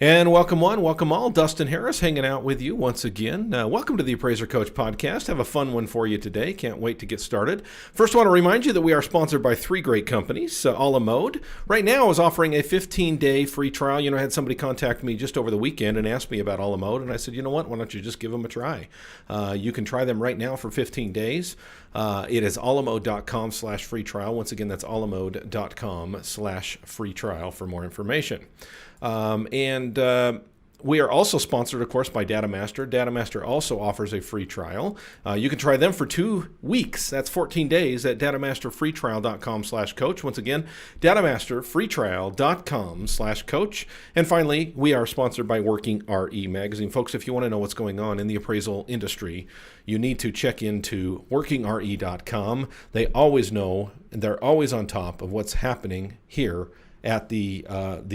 And welcome one, welcome all. Dustin Harris hanging out with you once again. Welcome to the Appraiser Coach Podcast. Have a fun one for you today. Can't wait to get started. First, I want to remind you that we are sponsored by three great companies. A la Mode right now is offering a 15-day free trial. I had somebody contact me just over the weekend and ask me about A la Mode, and I said, you know what? Why don't you just give them a try? You can try them right now for 15 days. It is alamode.com/free trial. Once again, that's alamode.com/free trial for more information. We are also sponsored, of course, by DataMaster. DataMaster also offers a free trial. You can try them for 2 weeks. That's 14 days at datamasterfreetrial.com/coach. Once again, datamasterfreetrial.com/coach. And finally, we are sponsored by Working RE Magazine. Folks, if you want to know what's going on in the appraisal industry, you need to check into workingre.com. They always know, and they're always on top of what's happening here at the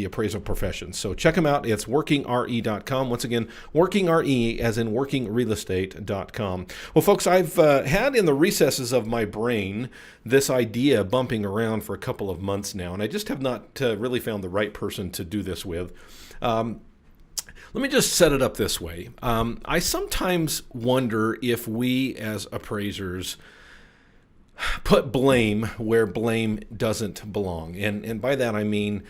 appraisal profession. So check them out. It's workingre.com. Once again, workingre as in workingrealestate.com. Well, folks, I've had in the recesses of my brain this idea bumping around for a couple of months now, and I just have not really found the right person to do this with. Let me just set it up this way. I sometimes wonder if we as appraisers put blame where blame doesn't belong. And by that I mean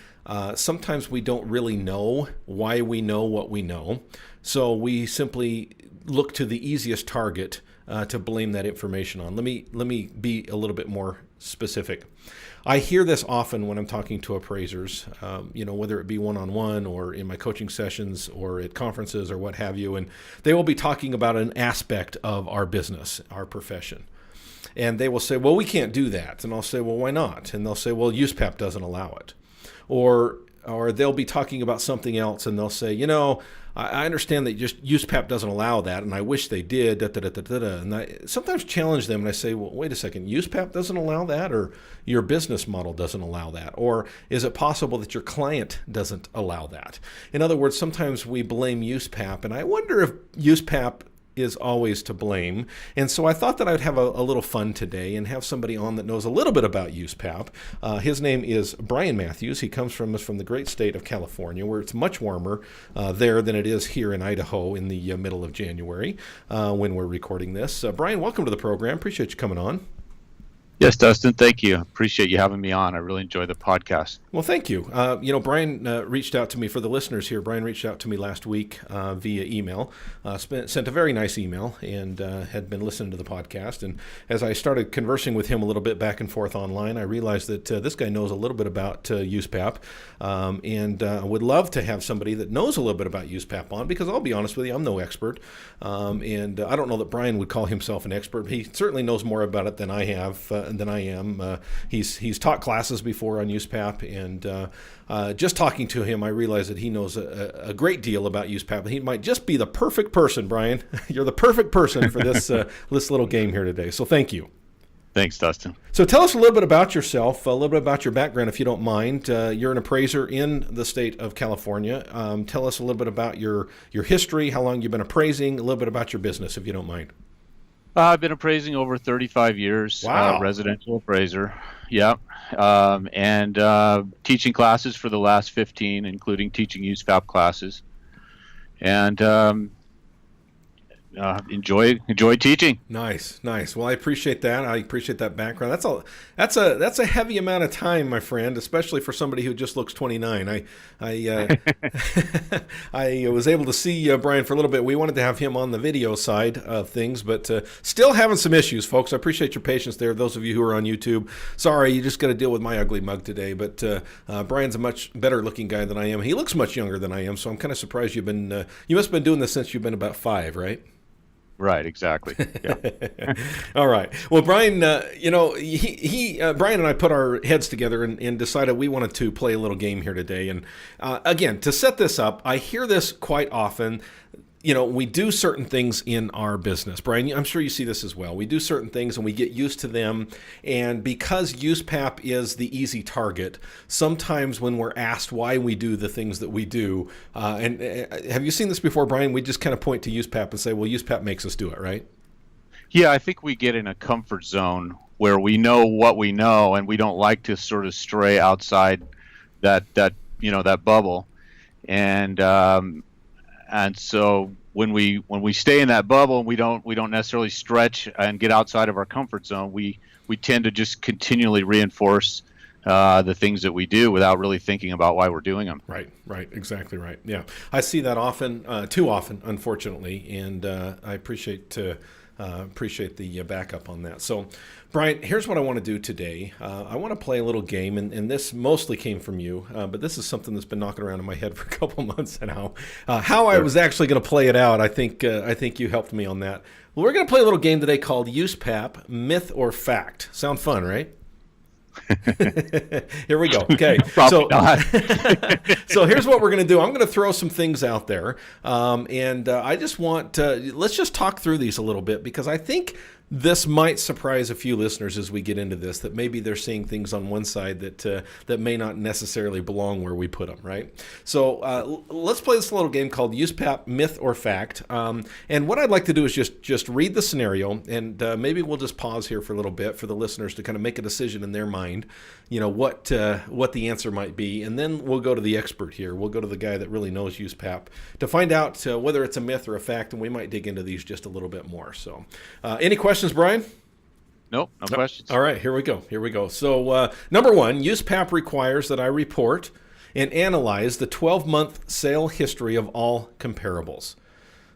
sometimes we don't really know why we know what we know. So we simply look to the easiest target to blame that information on. Let me be a little bit more specific. I hear this often when I'm talking to appraisers, whether it be one-on-one or in my coaching sessions or at conferences or what have you, and they will be talking about an aspect of our business, our profession. And they will say, well, we can't do that. And I'll say, well, why not? And they'll say, well, USPAP doesn't allow it. Or they'll be talking about something else and they'll say, I understand that just USPAP doesn't allow that, and I wish they did. And I sometimes challenge them and I say, well, wait a second, USPAP doesn't allow that, or your business model doesn't allow that? Or is it possible that your client doesn't allow that? In other words, sometimes we blame USPAP, and I wonder if USPAP is always to blame. And so I thought that I'd have a little fun today and have somebody on that knows a little bit about USPAP. His name is Brian Mathews. He comes from the great state of California, where it's much warmer there than it is here in Idaho in the middle of January when we're recording this. Brian, welcome to the program. Appreciate you coming on. Yes, Dustin, thank you. Appreciate you having me on. I really enjoy the podcast. Well, thank you. Brian reached out to me, for the listeners here. Brian reached out to me last week via email, sent a very nice email, and had been listening to the podcast. And as I started conversing with him a little bit back and forth online, I realized that this guy knows a little bit about USPAP, and would love to have somebody that knows a little bit about USPAP on, because I'll be honest with you, I'm no expert. And I don't know that Brian would call himself an expert. He certainly knows more about it than I have. Than I am. He's taught classes before on USPAP, and just talking to him, I realized that he knows a great deal about USPAP. He might just be the perfect person, Brian. You're the perfect person for this this little game here today. So thank you. Thanks, Dustin. So tell us a little bit about yourself, a little bit about your background, if you don't mind. You're an appraiser in the state of California. Tell us a little bit about your history, how long you've been appraising, a little bit about your business, if you don't mind. I've been appraising over 35 years. Wow. Residential appraiser. Yeah. And teaching classes for the last 15, including teaching USPAP classes. And enjoy teaching. Nice. Well, I appreciate that. I appreciate that background. That's a heavy amount of time, my friend, especially for somebody who just looks 29. I was able to see Brian for a little bit. We wanted to have him on the video side of things, but still having some issues, folks. I appreciate your patience there. Those of you who are on YouTube, sorry, you just got to deal with my ugly mug today. But Brian's a much better looking guy than I am. He looks much younger than I am, so I'm kind of surprised you must have been doing this since you've been about 5, right? Right, exactly. Yeah. All right. Well, Brian, Brian and I put our heads together and decided we wanted to play a little game here today. And again, to set this up, I hear this quite often. We do certain things in our business. Brian, I'm sure you see this as well. We do certain things and we get used to them. And because USPAP is the easy target, sometimes when we're asked why we do the things that we do, and have you seen this before, Brian? We just kind of point to USPAP and say, well, USPAP makes us do it, right? Yeah, I think we get in a comfort zone where we know what we know and we don't like to sort of stray outside that bubble. And so when we stay in that bubble and we don't necessarily stretch and get outside of our comfort zone, we tend to just continually reinforce the things that we do without really thinking about why we're doing them. Right, exactly right. Yeah, I see that often, too often, unfortunately, and I appreciate the backup on that. So, Brian, here's what I want to do today. I want to play a little game, and this mostly came from you, but this is something that's been knocking around in my head for a couple months now. How I was actually going to play it out, I think you helped me on that. Well, we're going to play a little game today called USPAP Myth or Fact. Sound fun, right? Here we go. Okay. Probably not. So here's what we're going to do. I'm going to throw some things out there. And I just want let's just talk through these a little bit, because I think this might surprise a few listeners as we get into this, that maybe they're seeing things on one side that may not necessarily belong where we put them, right? So let's play this little game called USPAP Myth or Fact. And what I'd like to do is just read the scenario, and maybe we'll just pause here for a little bit for the listeners to kind of make a decision in their mind, what the answer might be, and then we'll go to the expert here. We'll go to the guy that really knows USPAP to find out whether it's a myth or a fact, and we might dig into these just a little bit more. So any questions, Brian? Nope, no questions. All right, here we go. So number one, USPAP requires that I report and analyze the 12-month sale history of all comparables.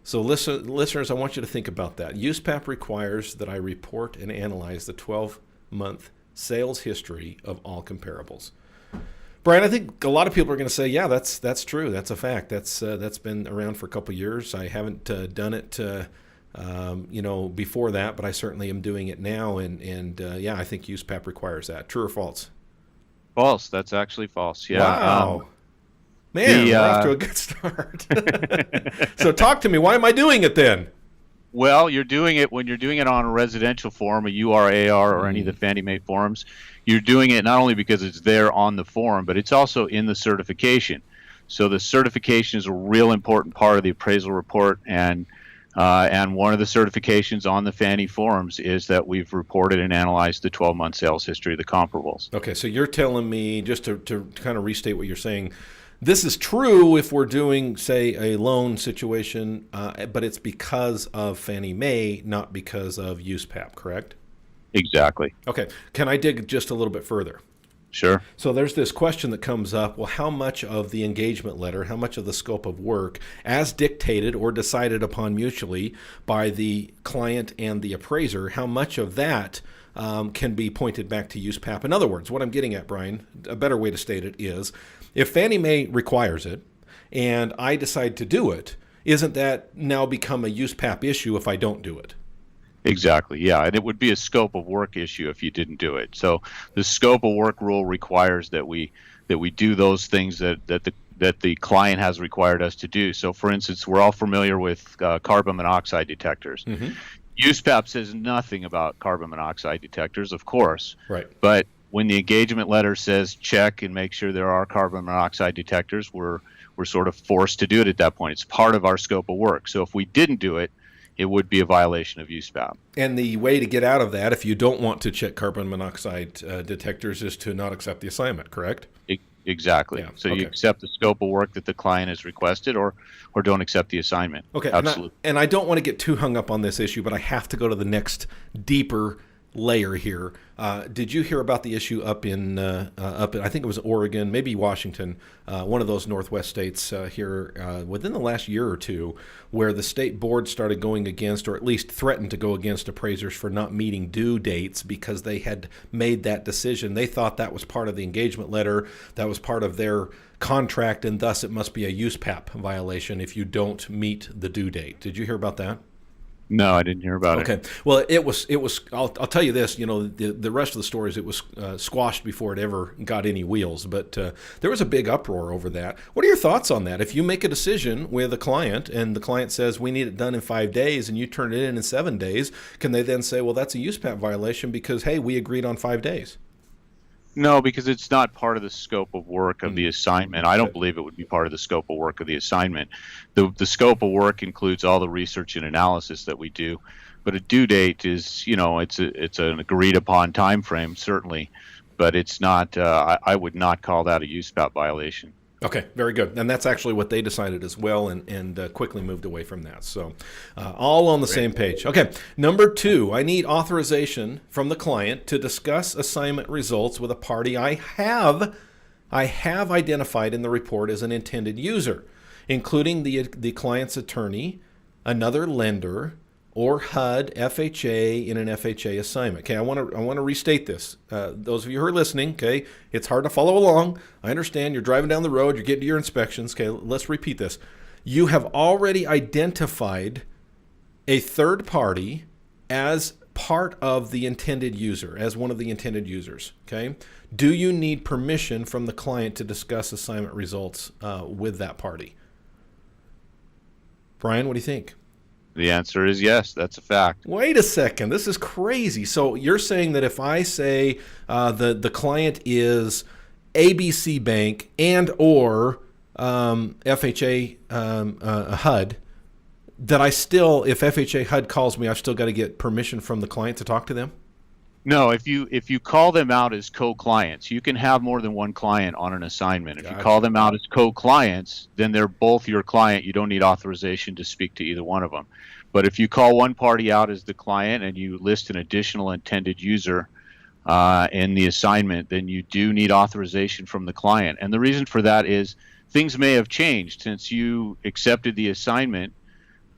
So listeners, I want you to think about that. USPAP requires that I report and analyze the 12-month sales history of all comparables. Brian, I think a lot of people are going to say, yeah, that's true. That's a fact. That's been around for a couple of years. I haven't done it before that, but I certainly am doing it now. And yeah, I think USPAP requires that. True or false? False. That's actually false. Yeah. Wow. Man, we're off to a good start. So talk to me. Why am I doing it then? Well, you're doing it when you're doing it on a residential form, a URAR, or any of the Fannie Mae forms. You're doing it not only because it's there on the form, but it's also in the certification. So the certification is a real important part of the appraisal report, and one of the certifications on the Fannie forms is that we've reported and analyzed the 12-month sales history of the comparables. Okay, so you're telling me, just to kind of restate what you're saying, this is true if we're doing, say, a loan situation, but it's because of Fannie Mae, not because of USPAP, correct? Exactly. Okay. Can I dig just a little bit further? Sure. So there's this question that comes up, well, how much of the engagement letter, how much of the scope of work, as dictated or decided upon mutually by the client and the appraiser, how much of that can be pointed back to USPAP? In other words, what I'm getting at, Brian, a better way to state it is, if Fannie Mae requires it and I decide to do it, isn't that now become a USPAP issue if I don't do it? Exactly, yeah, and it would be a scope of work issue if you didn't do it. So the scope of work rule requires that we do those things that the client has required us to do. So, for instance, we're all familiar with carbon monoxide detectors. Mm-hmm. USPAP says nothing about carbon monoxide detectors, of course. Right. But when the engagement letter says check and make sure there are carbon monoxide detectors, we're sort of forced to do it at that point. It's part of our scope of work. So if we didn't do it, it would be a violation of USPAP. And the way to get out of that, if you don't want to check carbon monoxide detectors, is to not accept the assignment, correct? Exactly. Yeah. So you accept the scope of work that the client has requested, or don't accept the assignment. Okay. Absolutely. And I don't want to get too hung up on this issue, but I have to go to the next deeper layer here. Did you hear about the issue up in I think it was Oregon, maybe Washington, one of those Northwest states here within the last year or two, where the state board started going against, or at least threatened to go against, appraisers for not meeting due dates because they had made that decision. They thought that was part of the engagement letter, that was part of their contract, and thus it must be a USPAP violation if you don't meet the due date. Did you hear about that? No, I didn't hear about it. Okay. Well, it was. I'll tell you this. The rest of the story is it was squashed before it ever got any wheels. But there was a big uproar over that. What are your thoughts on that? If you make a decision with a client and the client says we need it done in 5 days, and you turn it in 7 days, can they then say, well, that's a USPAP violation because hey, we agreed on 5 days? No, because it's not part of the scope of work of the assignment. I don't believe it would be part of the scope of work of the assignment. The scope of work includes all the research and analysis that we do, but a due date is, it's an agreed upon time frame, certainly, but it's not. I would not call that a USPAP violation. Okay, very good. And that's actually what they decided as well, and quickly moved away from that. So all on the same page. Okay, number 2, I need authorization from the client to discuss assignment results with a party I have identified in the report as an intended user, including the client's attorney, another lender, or HUD, FHA in an FHA assignment. Okay, I want to restate this. Those of you who are listening, okay, it's hard to follow along. I understand you're driving down the road, you're getting to your inspections. Okay, let's repeat this. You have already identified a third party as part of the intended user, as one of the intended users. Okay, do you need permission from the client to discuss assignment results with that party? Brian, what do you think? The answer is yes. That's a fact. Wait a second. This is crazy. So you're saying that if I say the client is ABC Bank and or FHA HUD, that I still, if FHA HUD calls me, I've still got to get permission from the client to talk to them? No, if you call them out as co-clients, you can have more than one client on an assignment. If you call them out as co-clients, then they're both your client. You don't need authorization to speak to either one of them. But if you call one party out as the client and you list an additional intended user in the assignment, then you do need authorization from the client. And the reason for that is things may have changed since you accepted the assignment,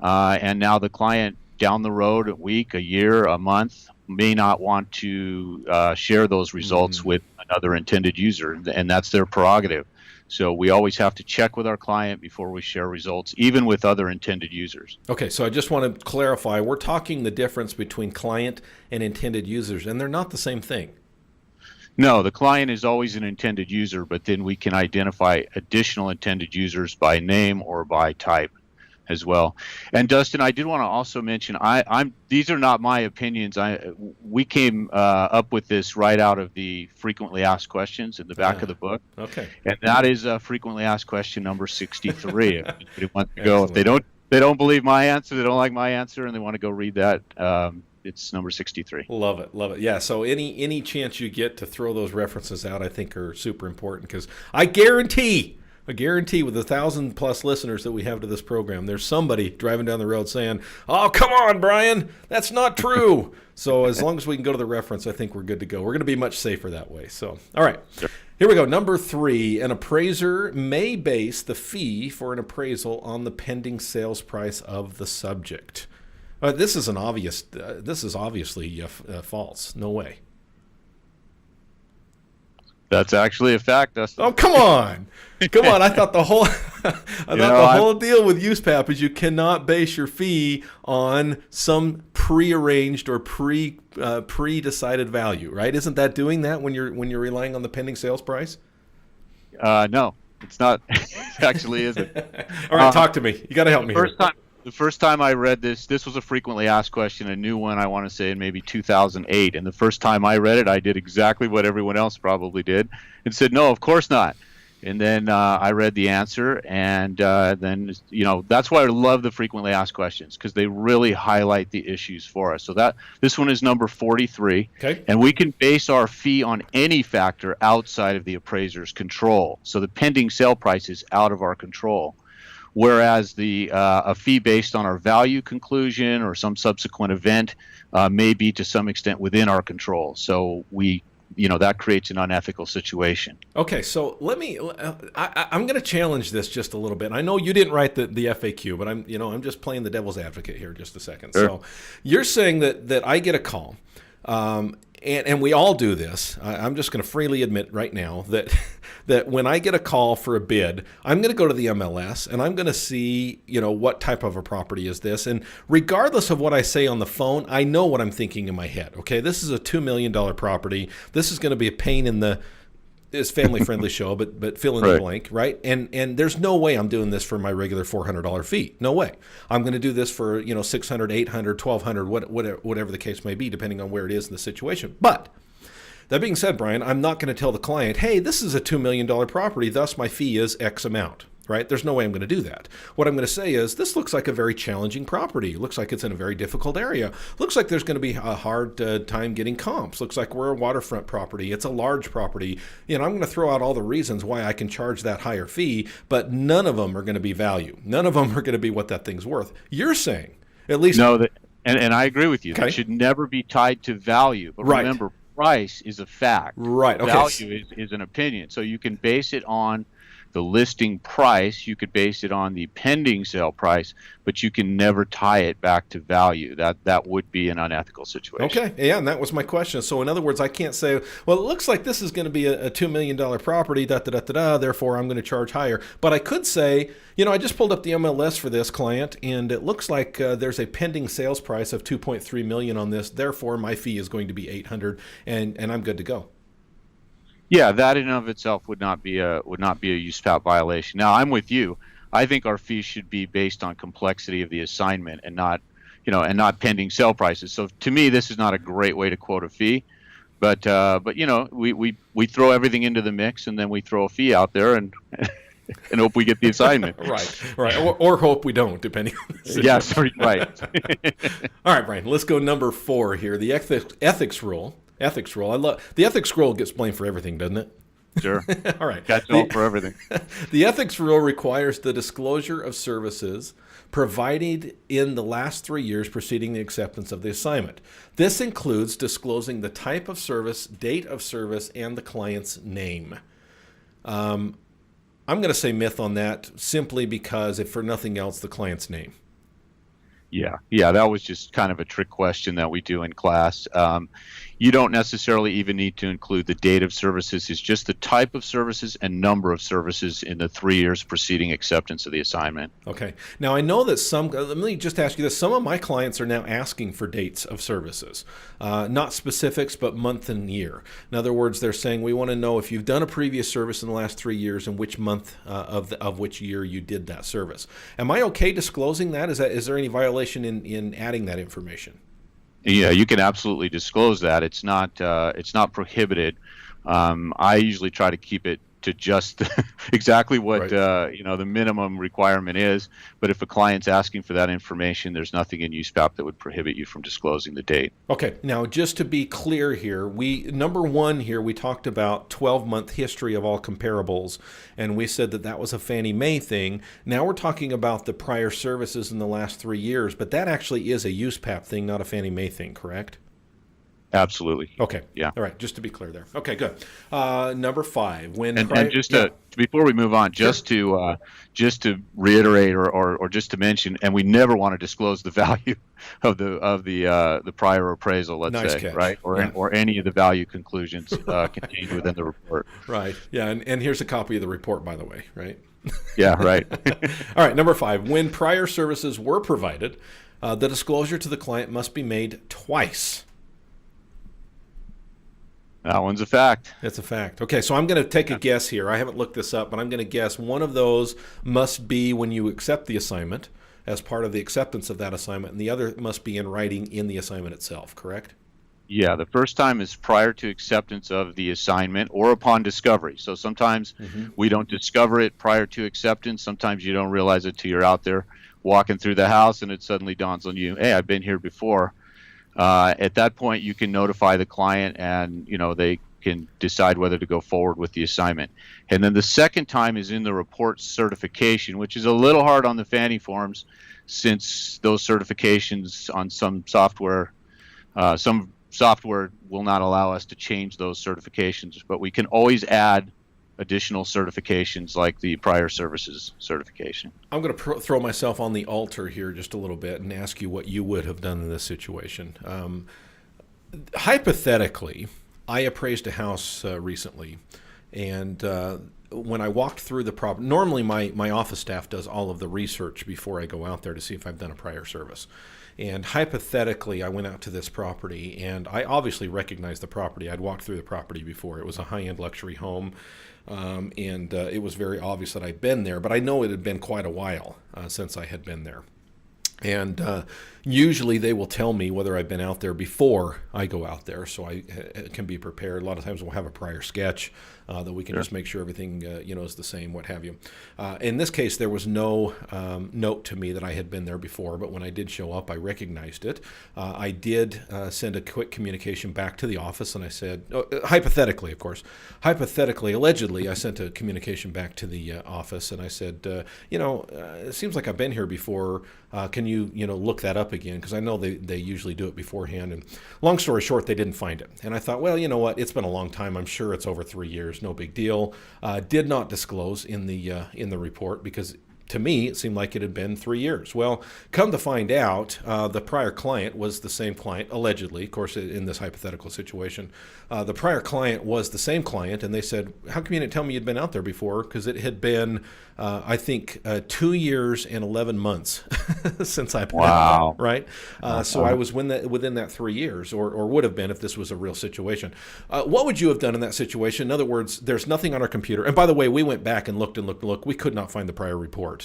and now the client down the road, a week, a year, a month, may not want to share those results with another intended user, and that's their prerogative. So we always have to check with our client before we share results, even with other intended users. Okay, so I just want to clarify, we're talking the difference between client and intended users, and they're not the same thing. No, the client is always an intended user, but then we can identify additional intended users by name or by type as well. And Dustin, I did want to also mention, these are not my opinions. We came up with this right out of the frequently asked questions in the back of the book. Okay. And that is frequently asked question number 63. If anybody wants to go, if they don't believe my answer, they don't like my answer, and they want to go read that, it's number 63. Love it. Yeah, so any chance you get to throw those references out, I think are super important, because I guarantee with 1,000+ listeners that we have to this program, there's somebody driving down the road saying, "Oh, come on, Brian, that's not true." So as long as we can go to the reference, I think we're good to go. We're going to be much safer that way. So, all right. Sure. Here we go. Number 3, an appraiser may base the fee for an appraisal on the pending sales price of the subject. This is obviously false. No way. That's actually a fact, Dustin. Oh, come on. I thought the whole whole deal with USPAP is you cannot base your fee on some prearranged or pre-decided value, right? Isn't that doing that when you're relying on the pending sales price? No, it's not. It actually isn't. All right, talk to me. You got to help me. The first time I read this was a frequently asked question, a new one, I want to say in maybe 2008. And the first time I read it, I did exactly what everyone else probably did and said, no, of course not. And then I read the answer, and then, that's why I love the frequently asked questions, because they really highlight the issues for us. So this one is number 43. Okay. And we can base our fee on any factor outside of the appraiser's control. So the pending sale price is out of our control. Whereas a fee based on our value conclusion or some subsequent event may be to some extent within our control. So that creates an unethical situation. Okay, so I'm going to challenge this just a little bit. I know you didn't write the FAQ, but I'm just playing the devil's advocate here just a second. Sure. So you're saying that I get a call, and we all do this. I'm just going to freely admit right now that when I get a call for a bid, I'm going to go to the MLS and I'm going to see, what type of a property is this. And regardless of what I say on the phone, I know what I'm thinking in my head. Okay, this is a $2 million property. This is going to be a pain in the it's family-friendly show, but fill in the blank, right? And there's no way I'm doing this for my regular $400 fee. No way. I'm going to do this for $600, $800, $1,200, whatever the case may be, depending on where it is in the situation. But that being said, Brian, I'm not going to tell the client, hey, this is a $2 million property, thus my fee is X amount. right? There's no way I'm going to do that. What I'm going to say is, this looks like a very challenging property. It looks like it's in a very difficult area. Looks like there's going to be a hard time getting comps. Looks like we're a waterfront property. It's a large property. I'm going to throw out all the reasons why I can charge that higher fee, but none of them are going to be value. None of them are going to be what that thing's worth. You're saying, at least... No, and I agree with you. Okay. That should never be tied to value. But remember, price is a fact. Right. Okay. Value is an opinion. So you can base it on the listing price, you could base it on the pending sale price, but you can never tie it back to value. That would be an unethical situation. Okay, yeah, and that was my question. So in other words, I can't say, well, it looks like this is going to be a $2 million property, therefore I'm going to charge higher. But I could say, I just pulled up the MLS for this client, and it looks like there's a pending sales price of $2.3 million on this, therefore my fee is going to be $800, and I'm good to go. Yeah, that in and of itself would not be a USPAP violation. Now, I'm with you. I think our fees should be based on complexity of the assignment and not pending sale prices. So to me, this is not a great way to quote a fee, but we throw everything into the mix and then we throw a fee out there and and hope we get the assignment. Right. Or hope we don't, depending on the situation. Yes, right. All right, Brian. Let's go number 4 here. The ethics rule. Ethics rule. I love the ethics rule. Gets blamed for everything, doesn't it? Sure. All right. Catch all for everything. The ethics rule requires the disclosure of services provided in the last 3 years preceding the acceptance of the assignment. This includes disclosing the type of service, date of service, and the client's name. I'm going to say myth on that simply because, if for nothing else, the client's name. Yeah, that was just kind of a trick question that we do in class. You don't necessarily even need to include the date of services. It's just the type of services and number of services in the 3 years preceding acceptance of the assignment. Okay. Now, I know that let me just ask you this. Some of my clients are now asking for dates of services, not specifics, but month and year. In other words, they're saying, we want to know if you've done a previous service in the last 3 years and which month of which year you did that service. Am I okay disclosing that? Is there any violation in adding that information? Yeah, you can absolutely disclose that. It's not prohibited. I usually try to keep it to just exactly what the minimum requirement is. But if a client's asking for that information, there's nothing in USPAP that would prohibit you from disclosing the date. Okay. Now, just to be clear here, number 1 here, we talked about 12-month history of all comparables, and we said that was a Fannie Mae thing. Now we're talking about the prior services in the last 3 years, but that actually is a USPAP thing, not a Fannie Mae thing, correct? Absolutely. Okay. Yeah. All right. Just to be clear there. Okay. Good. Number 5. Before we move on, just to reiterate or just to mention, and we never want to disclose the value of the prior appraisal. Let's say, catch. Right, or any of the value conclusions contained within the report. Right. Yeah. And here's a copy of the report, by the way. Right. Yeah. Right. All right. Number 5. When prior services were provided, the disclosure to the client must be made twice. That one's a fact. It's a fact. Okay, so I'm going to take a guess here. I haven't looked this up, but I'm going to guess one of those must be when you accept the assignment as part of the acceptance of that assignment, and the other must be in writing in the assignment itself, correct? Yeah, the first time is prior to acceptance of the assignment or upon discovery. So sometimes we don't discover it prior to acceptance. Sometimes you don't realize it till you're out there walking through the house and it suddenly dawns on you, hey, I've been here before. At that point, you can notify the client and, they can decide whether to go forward with the assignment. And then the second time is in the report certification, which is a little hard on the Fannie forms since those certifications on some software will not allow us to change those certifications, but we can always add additional certifications like the prior services certification. I'm going to throw myself on the altar here just a little bit and ask you what you would have done in this situation. Hypothetically, I appraised a house recently, and when I walked through the property, normally my office staff does all of the research before I go out there to see if I've done a prior service. And hypothetically, I went out to this property, and I obviously recognized the property. I'd walked through the property before. It was a high-end luxury home. And it was very obvious that I'd been there, but I know it had been quite a while since I had been there. And usually they will tell me whether I've been out there before I go out there, so I can be prepared. A lot of times we'll have a prior sketch that we can just make sure everything is the same, what have you. In this case, there was no note to me that I had been there before, but when I did show up, I recognized it. I did send a quick communication back to the office, and I said, hypothetically, of course, allegedly, I sent a communication back to the office, and I said, it seems like I've been here before. Can you, look that up again? Because I know they usually do it beforehand. And long story short, they didn't find it. And I thought, well, you know what? It's been a long time. I'm sure it's over 3 years. No big deal. Did not disclose in the report because to me, it seemed like it had been 3 years. Well, come to find out, the prior client was the same client, allegedly, of course, in this hypothetical situation. The prior client was the same client, and they said, how come you didn't tell me you'd been out there before? Because it had been, I think, 2 years and 11 months since I've been out there, right? So I was within that 3 years, or would have been if this was a real situation. What would you have done in that situation? In other words, there's nothing on our computer. And by the way, we went back and looked. We could not find the prior report.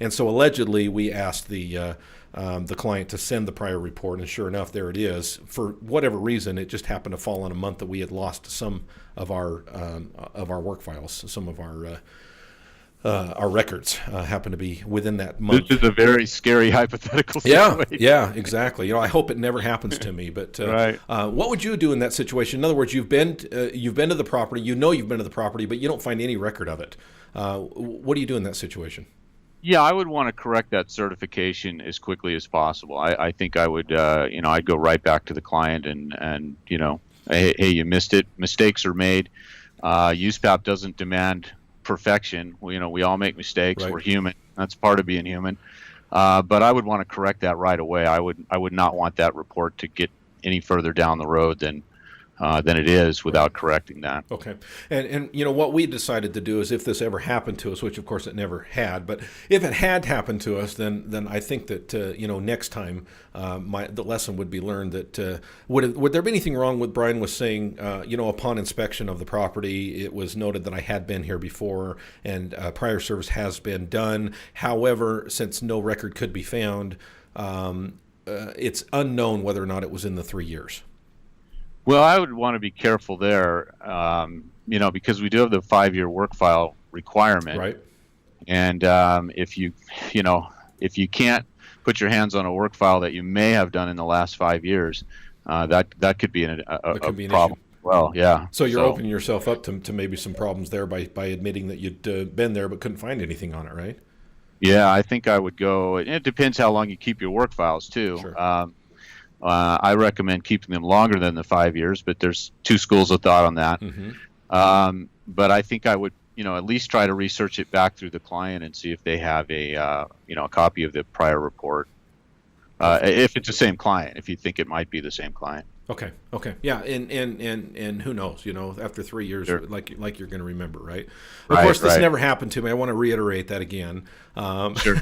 And so allegedly we asked the client to send the prior report, and sure enough, there it is. For whatever reason, it just happened to fall on a month that we had lost some of our work files, some of our records happen to be within that month. This is a very scary hypothetical situation. Yeah, exactly. I hope it never happens to me. But right. What would you do in that situation? In other words, you've been to the property. You've been to the property, but you don't find any record of it. What do you do in that situation? Yeah, I would want to correct that certification as quickly as possible. I think I would, I'd go right back to the client and hey, you missed it. Mistakes are made. USPAP doesn't demand perfection. We all make mistakes. Right. We're human. That's part of being human. But I would want to correct that right away. I would not want that report to get any further down the road than it is without correcting that. Okay. And what we decided to do is if this ever happened to us, which of course it never had, but if it had happened to us, then I think that, next time the lesson would be learned that would there be anything wrong with Brian was saying, upon inspection of the property, it was noted that I had been here before and prior service has been done. However, since no record could be found, it's unknown whether or not it was in the 3 years. Well, I would want to be careful there, because we do have the 5-year work file requirement. Right. And if you can't put your hands on a work file that you may have done in the last 5 years, that could be a problem. Issue. Well, yeah. So you're opening yourself up to maybe some problems there by admitting that you'd been there but couldn't find anything on it, right? Yeah, I think I would go. It depends how long you keep your work files too. Sure. I recommend keeping them longer than the 5 years, but there's two schools of thought on that. Mm-hmm. But I think I would, at least try to research it back through the client and see if they have a copy of the prior report. If it's the same client, if you think it might be the same client. Okay. Yeah, and who knows, after 3 years, sure. like you're going to remember, right? Of course, this never happened to me. I want to reiterate that again. Sure.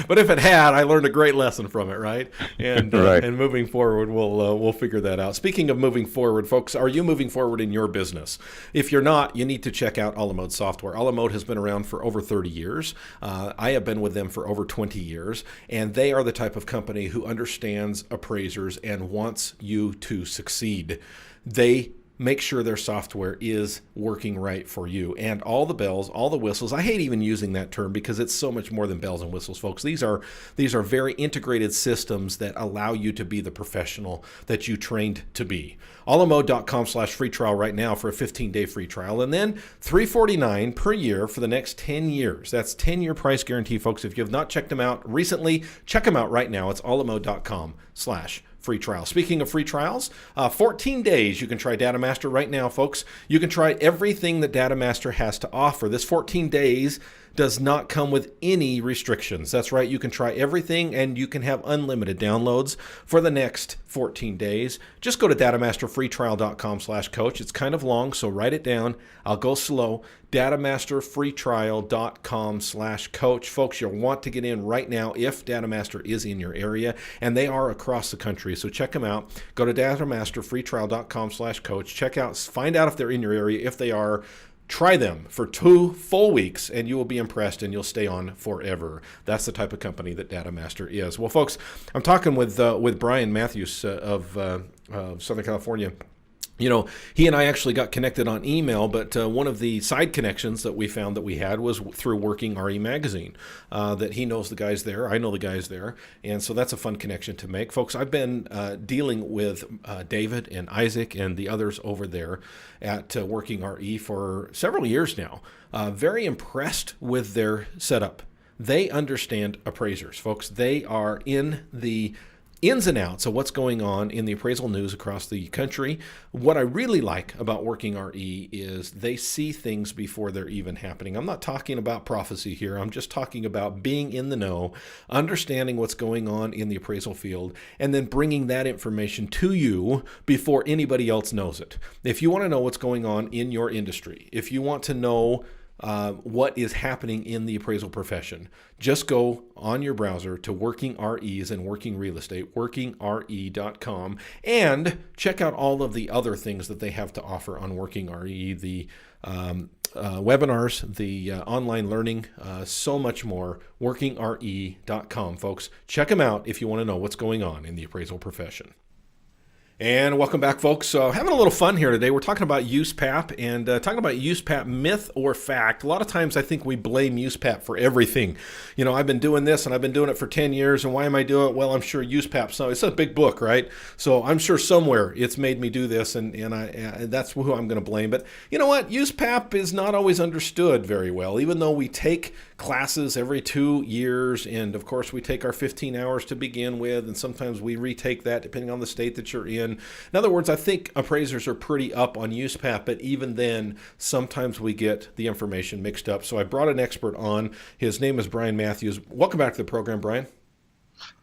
But if it had, I learned a great lesson from it, right? And right. And moving forward, we'll figure that out. Speaking of moving forward, folks, are you moving forward in your business? If you're not, you need to check out Alamode Software. Alamode has been around for over 30 years. I have been with them for over 20 years, and they are the type of company who understands appraisers and wants you to succeed. They make sure their software is working right for you. And all the bells, all the whistles. I hate even using that term because it's so much more than bells and whistles, folks. These are very integrated systems that allow you to be the professional that you trained to be. Alamode.com/free trial right now for a 15-day free trial, and then $349 per year for the next 10 years. That's 10-year price guarantee, folks. If you have not checked them out recently, check them out right now. It's alamode.com/free trial. Speaking of free trials, 14 days you can try DataMaster right now, folks. You can try everything that DataMaster has to offer. This 14 days does not come with any restrictions. That's right, you can try everything and you can have unlimited downloads for the next 14 days. Just go to datamasterfreetrial.com/coach. It's kind of long, so write it down. I'll go slow. datamasterfreetrial.com/coach. Folks, you'll want to get in right now if Datamaster is in your area, and they are across the country, so check them out. Go to datamasterfreetrial.com/coach. Check out, find out if they're in your area. If they are, Try them for 2 full weeks, and you will be impressed, and you'll stay on forever. That's the type of company that Data Master is. Well, folks, I'm talking with Brian Mathews of Southern California. You know, he and I actually got connected on email, but one of the side connections that we found that we had was through Working RE Magazine, that he knows the guys there, I know the guys there, and so that's a fun connection to make. Folks, I've been dealing with David and Isaac and the others over there at Working RE for several years now. Very impressed with their setup. They understand appraisers, folks. They are in the ins and outs of what's going on in the appraisal news across the country. What I really like about Working RE is they see things before they're even happening. I'm not talking about prophecy here. I'm just talking about being in the know, understanding what's going on in the appraisal field, and then bringing that information to you before anybody else knows it. If you want to know what's going on in your industry, if you want to know what is happening in the appraisal profession, just go on your browser to Working REs and Working Real Estate, workingre.com, and check out all of the other things that they have to offer on Working RE, the webinars, the online learning, so much more. Workingre.com, folks. Check them out if you want to know what's going on in the appraisal profession. And welcome back, folks. Having a little fun here today. We're talking about USPAP and talking about USPAP myth or fact. A lot of times I think we blame USPAP for everything. You know, I've been doing this and I've been doing it for 10 years. And why am I doing it? Well, I'm sure USPAP, so it's a big book, right? So I'm sure somewhere it's made me do this, and that's who I'm going to blame. But you know what? USPAP is not always understood very well, even though we take classes every 2 years. And of course, we take our 15 hours to begin with. And sometimes we retake that depending on the state that you're in. In other words, I think appraisers are pretty up on USPAP, but even then, sometimes we get the information mixed up. So I brought an expert on. His name is Brian Mathews. Welcome back to the program, Brian.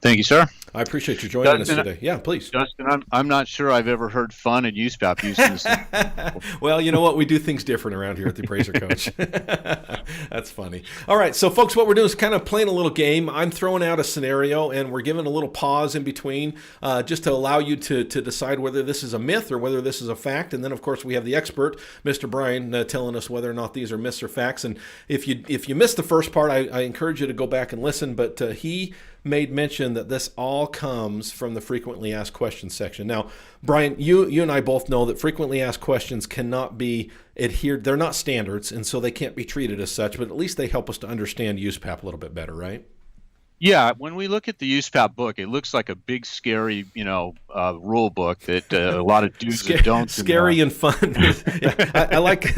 Thank you, sir. I appreciate you joining us today. Yeah, please. Justin, I'm not sure I've ever heard fun at USPAP using this. Well, you know what? We do things different around here at the Appraiser Coach. That's funny. All right, so folks, what we're doing is kind of playing a little game. I'm throwing out a scenario, and we're giving a little pause in between just to allow you to decide whether this is a myth or whether this is a fact. And then, of course, we have the expert, Mr. Brian, telling us whether or not these are myths or facts. And if you missed the first part, I encourage you to go back and listen. But he made mention that this all comes from the frequently asked questions section. Now, Brian, you and I both know that frequently asked questions cannot be adhered. They're not standards, and so they can't be treated as such, but at least they help us to understand USPAP a little bit better, right? Yeah, when we look at the USPAP book, it looks like a big, scary, rule book that a lot of do's and don'ts. Scary and fun. Yeah, I like.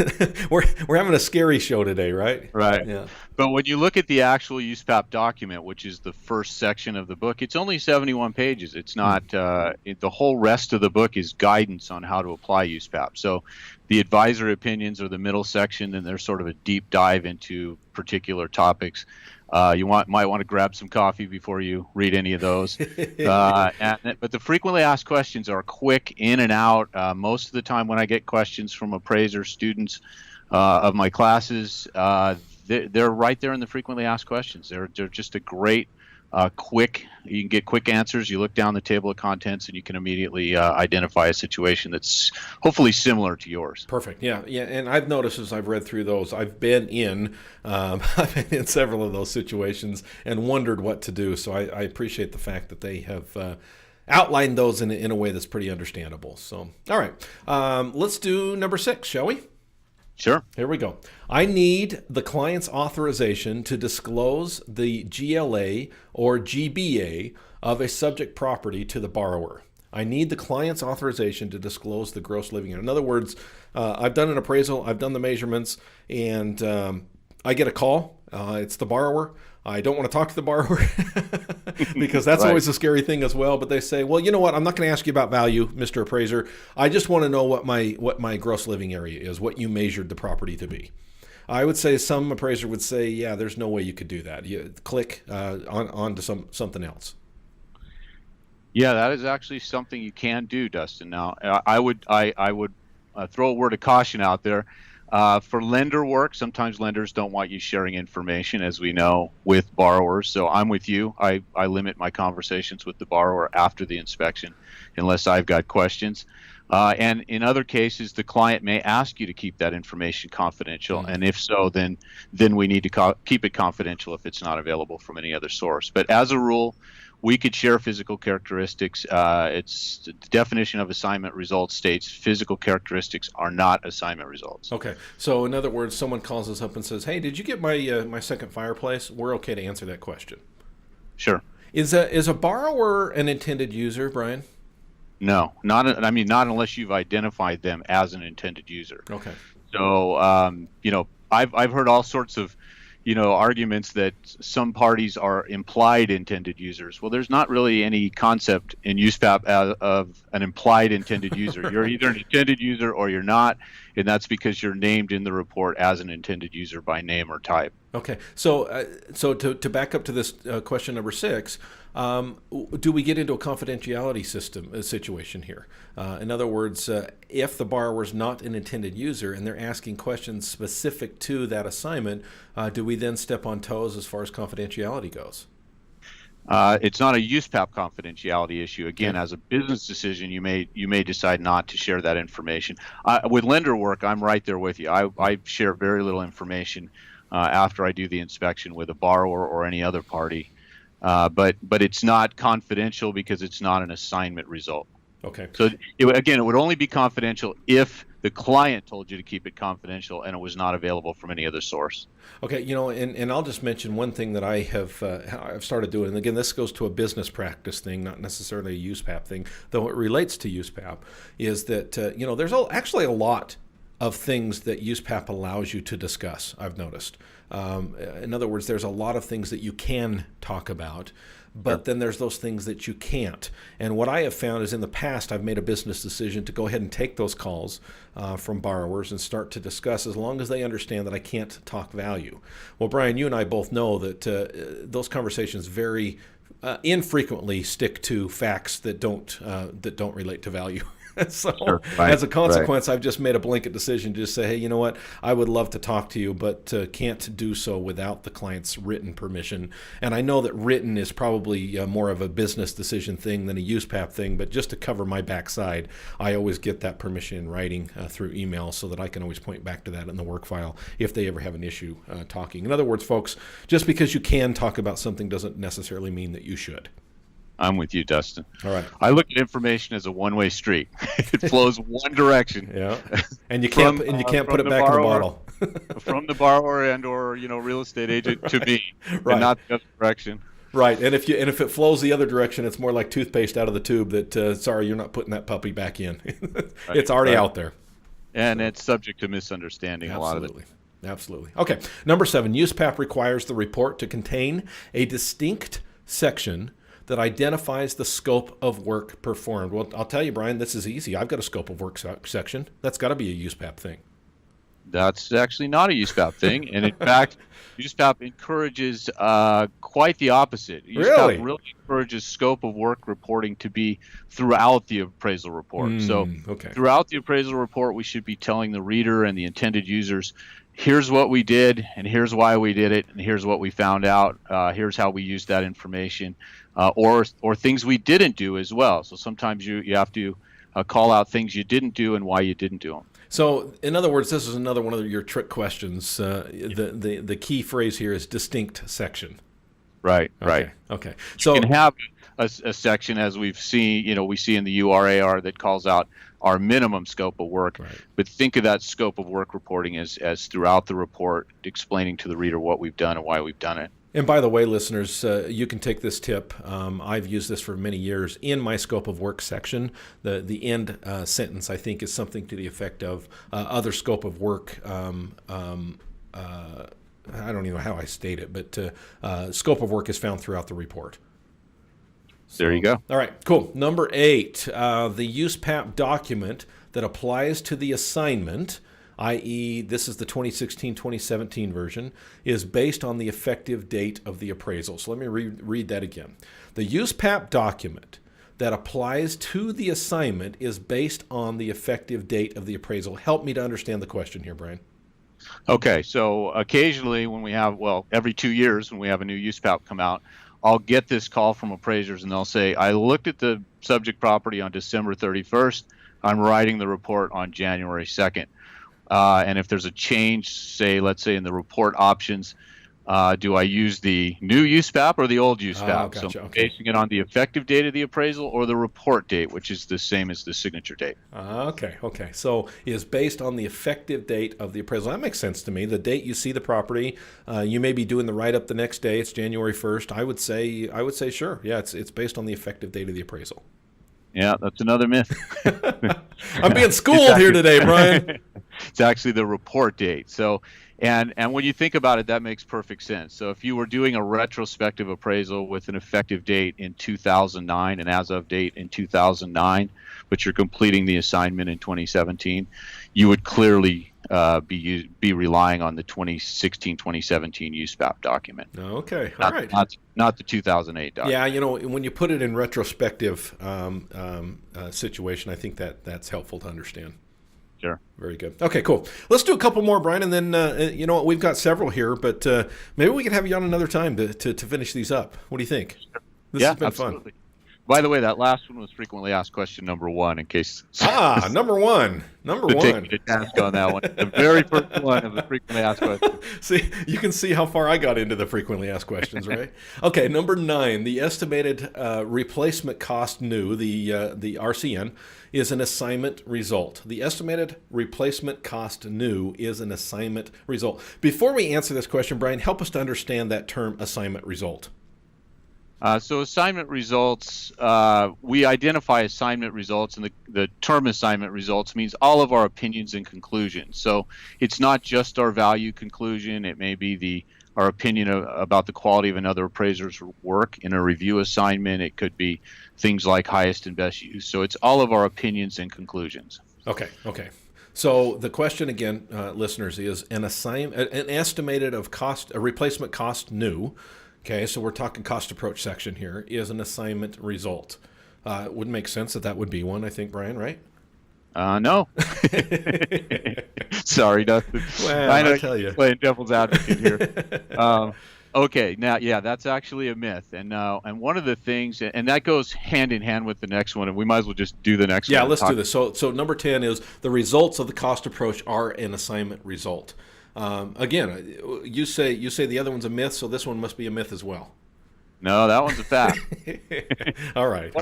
we're having a scary show today, right? Right. Yeah. But when you look at the actual USPAP document, which is the first section of the book, it's only 71 pages. It's not. The whole rest of the book is guidance on how to apply USPAP. So, the advisory opinions are the middle section, and they're sort of a deep dive into particular topics. You might want to grab some coffee before you read any of those. But the frequently asked questions are quick in and out. Most of the time when I get questions from appraiser students of my classes, they're right there in the frequently asked questions. They're just a great, quick, you can get quick answers. You look down the table of contents and you can immediately identify a situation that's hopefully similar to yours. Perfect. Yeah. And I've noticed as I've read through those, I've been in several of those situations and wondered what to do. So I appreciate the fact that they have outlined those in a way that's pretty understandable. So, all right. Let's do number 6, shall we? Sure. Here we go. I need the client's authorization to disclose the GLA or GBA of a subject property to the borrower. I need the client's authorization to disclose the gross living area. In other words, I've done an appraisal, I've done the measurements, and I get a call. It's the borrower. I don't want to talk to the borrower because that's always a scary thing as well. But they say, well, you know what? I'm not going to ask you about value, Mr. Appraiser. I just want to know what my gross living area is, what you measured the property to be. I would say some appraiser would say, yeah, there's no way you could do that. You click on to something else. Yeah, that is actually something you can do, Dustin. Now, I would throw a word of caution out there. For lender work, sometimes lenders don't want you sharing information, as we know, with borrowers. So I'm with you. I limit my conversations with the borrower after the inspection unless I've got questions. And in other cases, the client may ask you to keep that information confidential. And if so, then we need to keep it confidential if it's not available from any other source. But as a rule, we could share physical characteristics. It's the definition of assignment results states physical characteristics are not assignment results. Okay. So in other words, someone calls us up and says, "Hey, did you get my second fireplace?" We're okay to answer that question. Sure. Is a borrower an intended user, Brian? No, not unless you've identified them as an intended user. Okay. So I've heard all sorts of arguments that some parties are implied intended users. Well, there's not really any concept in USPAP of an implied intended user. You're either an intended user or you're not, and that's because you're named in the report as an intended user by name or type. Okay. So to back up to this question number 6, do we get into a confidentiality situation here? In other words, if the borrower is not an intended user and they're asking questions specific to that assignment, do we then step on toes as far as confidentiality goes? It's not a USPAP confidentiality issue. Again, as a business decision, you may decide not to share that information. With lender work, I'm right there with you. I share very little information after I do the inspection with a borrower or any other party. But it's not confidential because it's not an assignment result. Okay. So it would only be confidential if the client told you to keep it confidential and it was not available from any other source. Okay, and I'll just mention one thing that I've started doing, and again, this goes to a business practice thing, not necessarily a USPAP thing, though it relates to USPAP, is that, there's actually a lot of things that USPAP allows you to discuss, I've noticed. In other words, there's a lot of things that you can talk about, but then there's those things that you can't. And what I have found is in the past, I've made a business decision to go ahead and take those calls from borrowers and start to discuss as long as they understand that I can't talk value. Well, Brian, you and I both know that those conversations very infrequently stick to facts that don't relate to value. So Sure. Right. As a consequence, I've just made a blanket decision to just say, hey, you know what? I would love to talk to you, but can't do so without the client's written permission. And I know that written is probably more of a business decision thing than a USPAP thing, but just to cover my backside, I always get that permission in writing through email so that I can always point back to that in the work file if they ever have an issue talking. In other words, folks, just because you can talk about something doesn't necessarily mean that you should. I'm with you, Dustin. All right. I look at information as a one-way street. It flows one direction. Yeah. And you can't put it back in the bottle. From the borrower and/or real estate agent to me, right. And not the other direction. Right. And if it flows the other direction, it's more like toothpaste out of the tube. That sorry, you're not putting that puppy back in. It's already out there. And it's subject to misunderstanding. Absolutely. A lot of it. Absolutely. Okay. Number 7, USPAP requires the report to contain a distinct section that identifies the scope of work performed. Well, I'll tell you, Brian, this is easy. I've got a scope of work section. That's got to be a USPAP thing. That's actually not a USPAP thing. And in fact, USPAP encourages quite the opposite. USPAP really encourages scope of work reporting to be throughout the appraisal report. Throughout the appraisal report, we should be telling the reader and the intended users, here's what we did, and here's why we did it, and here's what we found out. Here's how we used that information, or things we didn't do as well. So sometimes you have to call out things you didn't do and why you didn't do them. So, in other words, this is another one of your trick questions. The key phrase here is distinct section. Right. Okay. Right. Okay. So you can have a section, as we've seen, we see in the URAR, that calls out our minimum scope of work. Right. But think of that scope of work reporting as throughout the report, explaining to the reader what we've done and why we've done it. And by the way, listeners, you can take this tip. I've used this for many years in my scope of work section. The end sentence, I think, is something to the effect of other scope of work. I don't even know how I state it, but scope of work is found throughout the report. There you go. All right, cool. Number 8, the USPAP document that applies to the assignment, i.e. this is the 2016-2017 version, is based on the effective date of the appraisal. So let me read that again. The USPAP document that applies to the assignment is based on the effective date of the appraisal. Help me to understand the question here, Brian. Okay, so occasionally when we have, well, every 2 years when we have a new USPAP come out, I'll get this call from appraisers and they'll say, I looked at the subject property on December 31st. I'm writing the report on January 2nd. And if there's a change, say, let's say in the report options, do I use the new USPAP or the old USPAP? Oh, gotcha. So I'm Okay. basing it on the effective date of the appraisal or the report date, which is the same as the signature date. Okay. So is based on the effective date of the appraisal. That makes sense to me. The date you see the property, you may be doing the write-up the next day. It's January 1st. I would say sure. Yeah, it's based on the effective date of the appraisal. Yeah, that's another myth. I'm being schooled here today, Brian. It's actually the report date. So, and when you think about it, that makes perfect sense. So if you were doing a retrospective appraisal with an effective date in 2009 and as of date in 2009, but you're completing the assignment in 2017, you would clearly be relying on the 2016-2017 USPAP document. Okay, all right. Not the 2008 document. Yeah, you know, when you put it in retrospective situation, I think that's helpful to understand. Sure. Very good. Okay, cool. Let's do a couple more, Brian, and then you know what, we've got several here, but maybe we can have you on another time to finish these up. What do you think? This has been absolutely. fun. By the way, that last one was frequently asked question number one, in case. Number one. Take me to task on that one. The very first one of the frequently asked questions. See, you can see how far I got into the frequently asked questions, right? Okay, number 9, the estimated replacement cost new, the RCN, is an assignment result. The estimated replacement cost new is an assignment result. Before we answer this question, Brian, help us to understand that term assignment result. So assignment results, we identify assignment results, and the term assignment results means all of our opinions and conclusions. So it's not just our value conclusion. It may be our opinion about the quality of another appraiser's work in a review assignment. It could be things like highest and best use. So it's all of our opinions and conclusions. Okay. So the question again, listeners, is an estimated of cost, a replacement cost new. Okay, so we're talking cost approach section here, is an assignment result. It would make sense that would be one, I think, Brian, right? No. Sorry, Dustin. Well, I know I tell you. Playing devil's advocate here. Okay, now, yeah, that's actually a myth. And one of the things, and that goes hand in hand with the next one, and we might as well just do the next one. Yeah, let's do this. So number 10 is the results of the cost approach are an assignment result. Again, you say the other one's a myth, so this one must be a myth as well. No, that one's a fact. All right.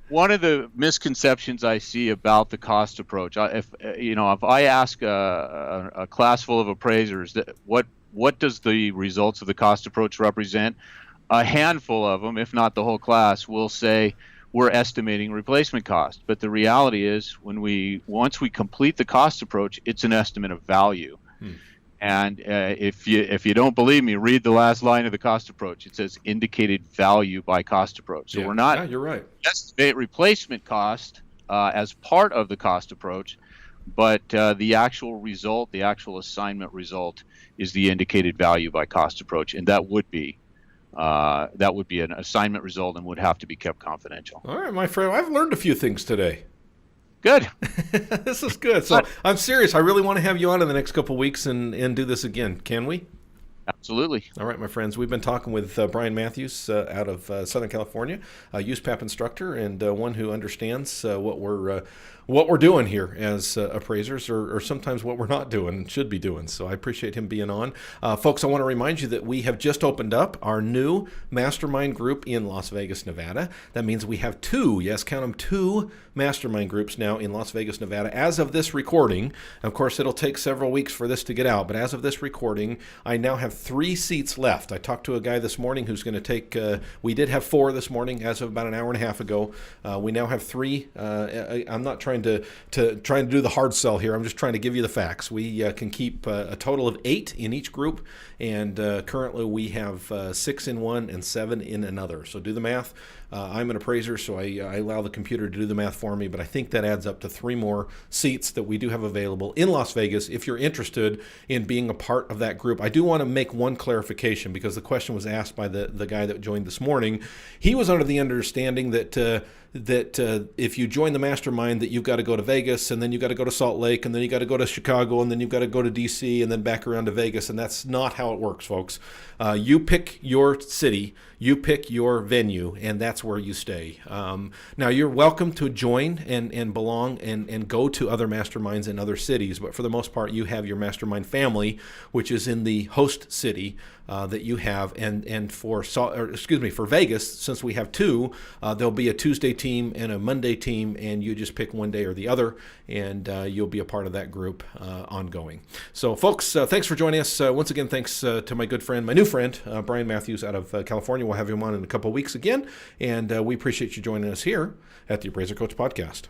One of the misconceptions I see about the cost approach, if I ask a class full of appraisers what does the results of the cost approach represent, a handful of them, if not the whole class, will say we're estimating replacement cost. But the reality is, once we complete the cost approach, it's an estimate of value. And if you don't believe me, read the last line of the cost approach. It says indicated value by cost approach. So we're not. Yeah, you're right. Estimate replacement cost as part of the cost approach, but the actual result, the actual assignment result, is the indicated value by cost approach, and that would be an assignment result and would have to be kept confidential. All right, my friend, I've learned a few things today. Good. This is good. So I'm serious. I really want to have you on in the next couple of weeks and do this again. Can we? Absolutely. All right, my friends. We've been talking with Brian Mathews out of Southern California, a USPAP instructor and one who understands what we're doing here as appraisers, or sometimes what we're not doing and should be doing. So I appreciate him being on. Folks, I want to remind you that we have just opened up our new mastermind group in Las Vegas, Nevada. That means we have two mastermind groups now in Las Vegas, Nevada. As of this recording, of course, it'll take several weeks for this to get out, but as of this recording, I now have 3 seats left. I talked to a guy this morning who's going to take, we did have 4 this morning as of about an hour and a half ago. We now have 3. I'm not trying to do the hard sell here. I'm just trying to give you the facts. We can keep a total of 8 in each group, and currently we have 6 in one and 7 in another. So do the math. I'm an appraiser, so I allow the computer to do the math for me, but I think that adds up to 3 more seats that we do have available in Las Vegas if you're interested in being a part of that group. I do want to make one clarification because the question was asked by the guy that joined this morning. He was under the understanding that that if you join the mastermind that you've got to go to Vegas, and then you've got to go to Salt Lake, and then you got to go to Chicago, and then you've got to go to DC, and then back around to Vegas. And that's not how it works, folks. You pick your city, you pick your venue, and that's where you stay. Now, you're welcome to join and belong and go to other masterminds in other cities, but for the most part, you have your mastermind family, which is in the host city that you have. And for Vegas, since we have two, there'll be a Tuesday team and a Monday team, and you just pick one day or the other, and you'll be a part of that group ongoing. So, folks, thanks for joining us. Once again, thanks to my good friend, my new friend, Brian Mathews out of California. We'll have him on in a couple of weeks again, and we appreciate you joining us here at the Appraiser Coach Podcast.